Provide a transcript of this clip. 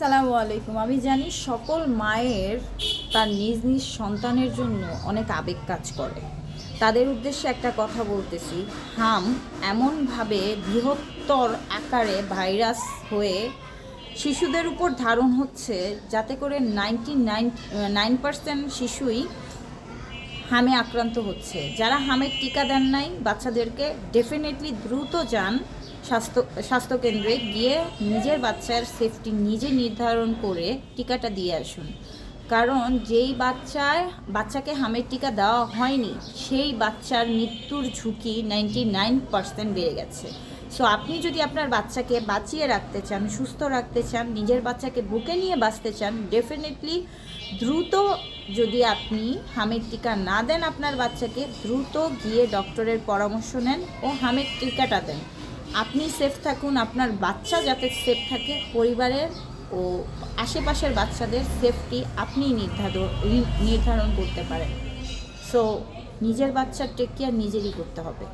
আসসালামু আলাইকুম। আমি জানি সকল মায়ের তার নিজ নিজ সন্তানের জন্য অনেক আবেগ কাজ করে। তাদের উদ্দেশ্যে একটা কথা বলতেছি, হাম এমনভাবে বৃহত্তর আকারে ভাইরাস হয়ে শিশুদের উপর ধারণ হচ্ছে, যাতে করে 99% শিশুই হামে আক্রান্ত হচ্ছে। যারা হামের টিকা দেন নাই বাচ্চাদেরকে ডেফিনেটলি দ্রুত যান স্বাস্থ্যকেন্দ্রে গিয়ে নিজের বাচ্চার সেফটি নিজে নির্ধারণ করে টিকাটা দিয়ে আসুন। কারণ যেই বাচ্চাকে হামের টিকা দেওয়া হয়নি সেই বাচ্চার মৃত্যুর ঝুঁকি 99% বেড়ে গেছে। সো আপনি যদি আপনার বাচ্চাকে বাঁচিয়ে রাখতে চান, সুস্থ রাখতে চান, নিজের বাচ্চাকে বুকে নিয়ে বাঁচতে চান, ডেফিনেটলি দ্রুত, যদি আপনি হামের টিকা না দেন আপনার বাচ্চাকে, দ্রুত গিয়ে ডক্টরের পরামর্শ নেন ও হামের টিকাটা দেন। আপনি সেফ থাকুন, আপনার বাচ্চা যাতে সেফ থাকে, পরিবারের ও আশেপাশের বাচ্চাদের সেফটি আপনি নির্ধারণ করতে পারেন। সো নিজের বাচ্চার টেক কেয়ার নিজেরই করতে হবে।